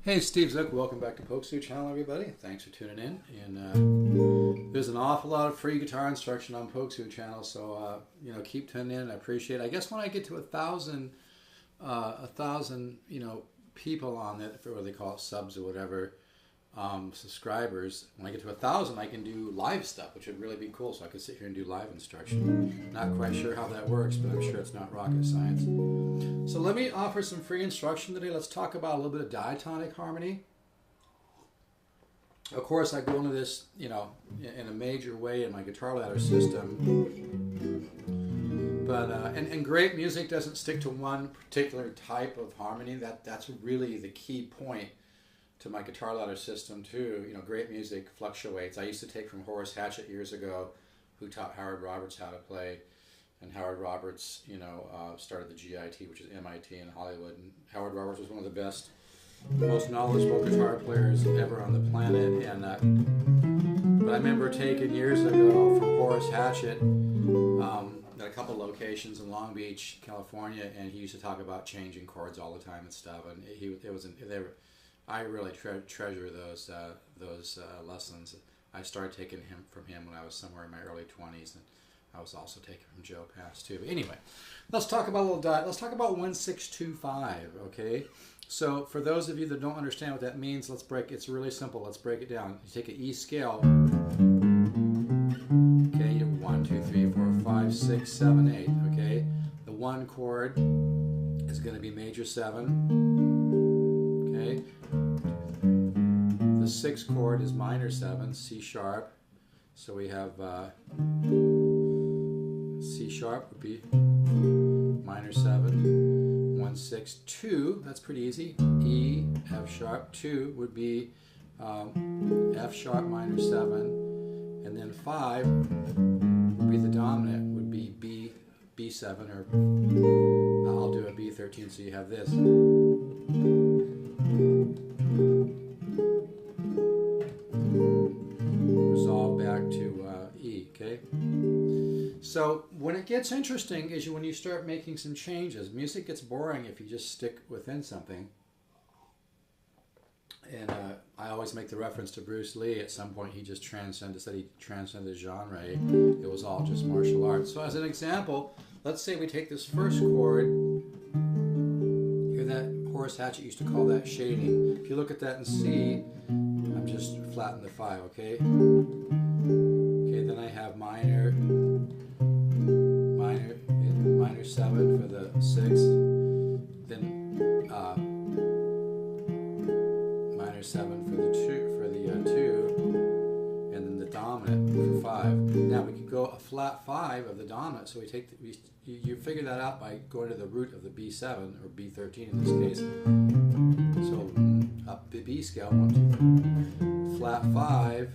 Hey, Steve Zook. Welcome back to Pokesoo Channel, everybody. Thanks for tuning in. And there's an awful lot of free guitar instruction on Pokesoo Channel, so keep tuning in. I appreciate it. I guess when I get to a thousand, people on it, for what they call it, subs or whatever, subscribers. When I get to 1,000, I can do live stuff, which would really be cool. So I could sit here and do live instruction. Not quite sure how that works, but I'm sure it's not rocket science. So let me offer some free instruction today. Let's talk about a little bit of diatonic harmony. Of course, I go into this, in a major way in my guitar ladder system. But and great music doesn't stick to one particular type of harmony. That's really the key point to my guitar ladder system too. Great music fluctuates. I used to take from Horace Hatchett years ago, who taught Howard Roberts how to play. And Howard Roberts, started the GIT, which is MIT in Hollywood. And Howard Roberts was one of the best, most knowledgeable guitar players ever on the planet. And but I remember taking years ago from Horace Hatchett at a couple locations in Long Beach, California, and he used to talk about changing chords all the time and stuff. And I really treasure those lessons. I started taking from him when I was somewhere in my early 20s, and I was also taking from Joe Pass too. But anyway, let's talk about let's talk about 1-6-2-5. Okay, so for those of you that don't understand what that means, it's really simple. Let's break it down. You take an E scale. Okay, you have 1, 2, 3, 4, 5, 6, 7, 8. Okay, the 1 chord is going to be major 7. Okay, the 6 chord is minor 7, C sharp. So we have C sharp would be minor 7, 1, 6, 2. That's pretty easy. E, F sharp. 2 would be F sharp minor 7, and then 5 would be the dominant. Would be B7, or I'll do a B13. So you have this. Resolve back to E. Okay. So when it gets interesting is when you start making some changes. Music gets boring if you just stick within something. And I always make the reference to Bruce Lee. At some point he just transcended genre. It was all just martial arts. So as an example, let's say we take this first chord. Hear that? Horace Hatchett used to call that shading. If you look at that in C, I'm just flattening the 5, okay? Okay, then I have minor 7 for the 6, then minor 7 for the 2, and then the dominant for 5. Now we can go a flat 5 of the dominant, so you figure that out by going to the root of the B7 or B13 in this case. So up the B scale, 1, 2, 3. Flat 5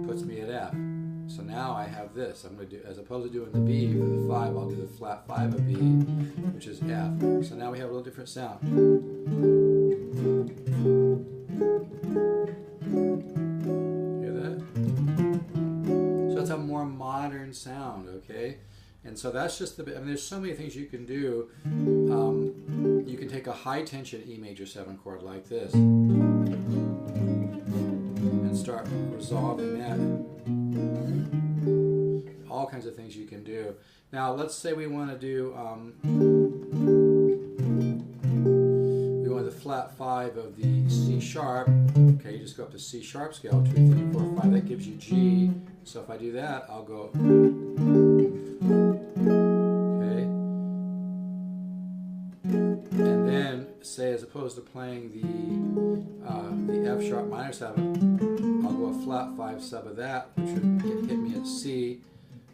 puts me at F. So now I have this. I'm going to do, as opposed to doing the B for the 5, I'll do the flat 5 of B, which is F. So now we have a little different sound. Hear that? So that's a more modern sound, okay? And so that's just there's so many things you can do. You can take a high tension E major 7 chord like this and start resolving that. All kinds of things you can do. Now let's say we want to do we want the flat 5 of the C sharp. Okay, you just go up to C sharp scale, 2, 3, 4, 5. That gives you G. So if I do that, I'll go. Okay, and then say as opposed to playing the F sharp minor 7, I'll go a flat 5 sub of that, which would hit me at C.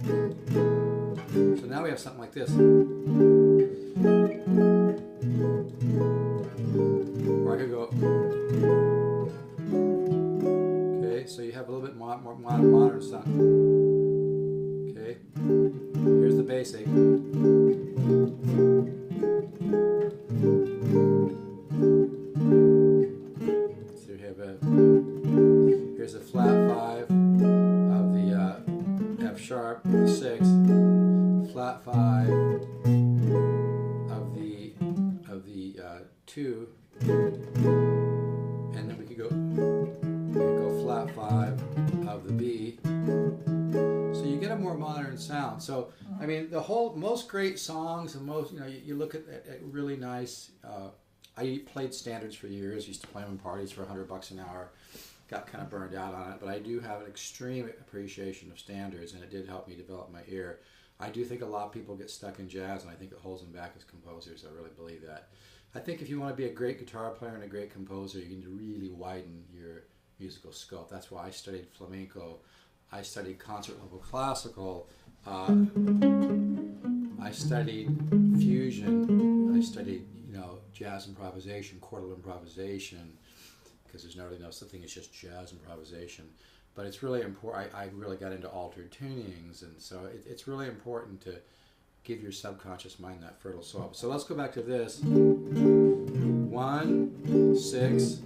So now we have something like this. Or I could go. Okay, so you have a little bit more modern sound. Okay, here's the basic. So you have here's a flat 5 of the F sharp, the 6, flat 5 of the 2, and then we could go flat 5 of the B. So you get a more modern sound. So I mean, most great songs and most, you look at really nice. I played standards for years. Used to play them in parties for $100 an hour. Got kind of burned out on it, but I do have an extreme appreciation of standards, and it did help me develop my ear. I do think a lot of people get stuck in jazz, and I think it holds them back as composers. I really believe that. I think if you want to be a great guitar player and a great composer, you need to really widen your musical scope. That's why I studied flamenco. I studied concert level classical. I studied fusion. I studied, jazz improvisation, chordal improvisation, because there's really no such thing as just jazz improvisation. But it's really important. I really got into altered tunings, and so it's really important to give your subconscious mind that fertile soil. So let's go back to this. 1, 6,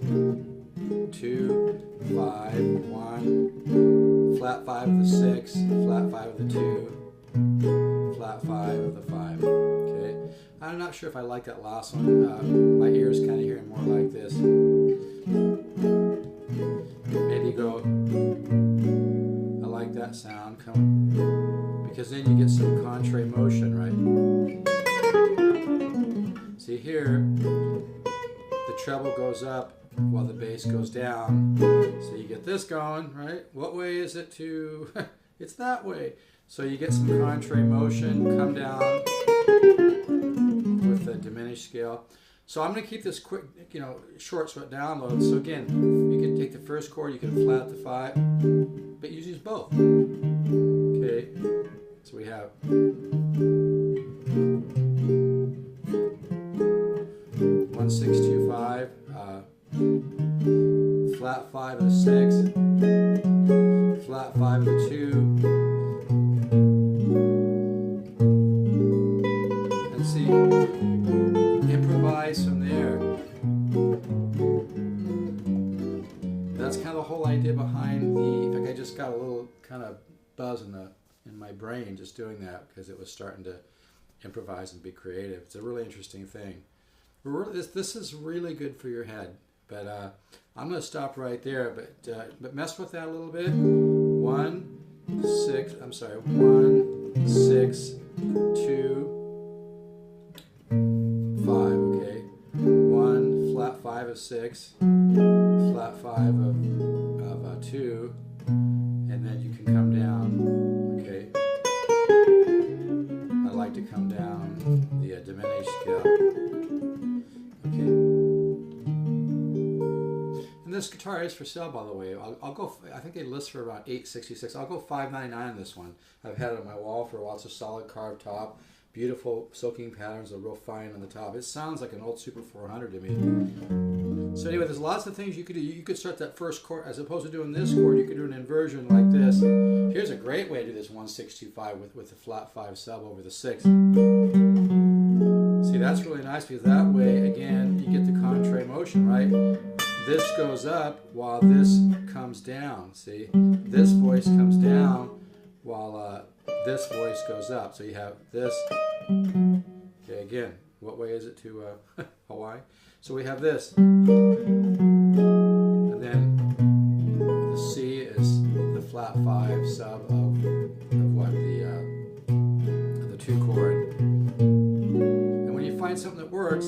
2, 5, 1, flat 5 of the 6, flat 5 of the 2, flat 5 of the 5. Okay, I'm not sure if I like that last one. My ears kind of hearing more like this. Maybe go. I like that sound coming, because then you get some contrary motion, right? See here, the treble goes up while the bass goes down. So you get this going, right? What way is it to? It's that way. So you get some contrary motion, come down with the diminished scale. So I'm going to keep this quick, short so it downloads. So again, you can take the first chord, you can flat the 5, but you use both. Okay, so we have 1, 6, 2, 5, flat 5 of the 6, flat 5 of the 2, and see, improvise from there. That's kind of the whole idea behind in fact, I just got a little kind of buzz in my brain just doing that, because it was starting to improvise and be creative. It's a really interesting thing. This is really good for your head. But I'm going to stop right there. But mess with that a little bit. 1, 6. I'm sorry. 1, 6, 2, 5. Okay. 1 flat 5 of 6, flat 5 of 2, and then you can come down. Okay. I like to come down the diminished scale. Okay. And this guitar is for sale, by the way. I'll go. I think they list for around $866. I'll go $599 on this one. I've had it on my wall for a while. It's a solid carved top, beautiful soaking patterns, a real fine on the top. It sounds like an old Super 400 to me. So anyway, there's lots of things you could do. You could start that first chord, as opposed to doing this chord. You could do an inversion like this. Here's a great way to do this 1, 6, 2, 5 with the flat 5 sub over the 6. See, that's really nice, because that way, again, you get the contrary motion, right? This goes up while this comes down. See, this voice comes down while this voice goes up. So you have this. Okay, again, what way is it to Hawaii? So we have this. And then the C is the flat 5 sub of what? The 2 chord. And when you find something that works,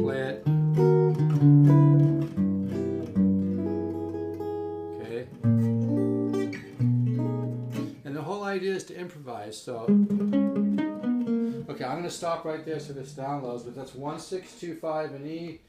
play it. Okay. And the whole idea is to improvise. So okay, I'm going to stop right there so this downloads, but that's 1, 6, 2, 5, and E.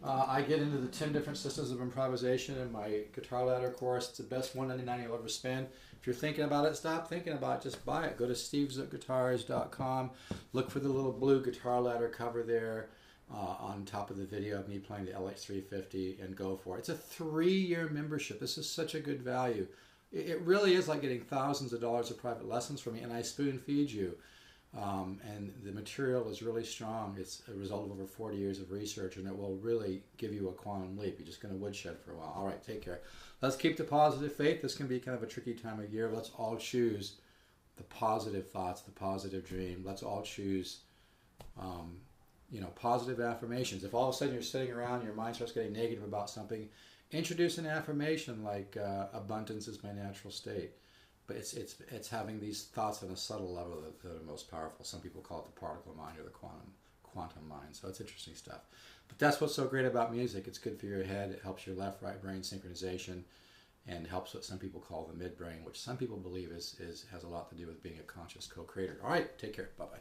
I get into the 10 different systems of improvisation in my guitar ladder course. It's the best $199 you'll ever spend. If you're thinking about it, stop thinking about it. Just buy it. Go to stevezookguitars.com. Look for the little blue guitar ladder cover there on top of the video of me playing the LX350, and go for it. It's a 3-year membership. This is such a good value. It really is like getting thousands of dollars of private lessons from me, and I spoon feed you. And the material is really strong. It's a result of over 40 years of research, and it will really give you a quantum leap. You're just going to woodshed for a while. All right, take care. Let's keep the positive faith. This can be kind of a tricky time of year. Let's all choose the positive thoughts, the positive dream. Let's all choose, positive affirmations. If all of a sudden you're sitting around, your mind starts getting negative about something, introduce an affirmation like abundance is my natural state. But it's having these thoughts on a subtle level that are most powerful. Some people call it the particle mind or the quantum mind. So it's interesting stuff. But that's what's so great about music. It's good for your head. It helps your left-right brain synchronization, and helps what some people call the midbrain, which some people believe has a lot to do with being a conscious co-creator. All right, take care. Bye-bye.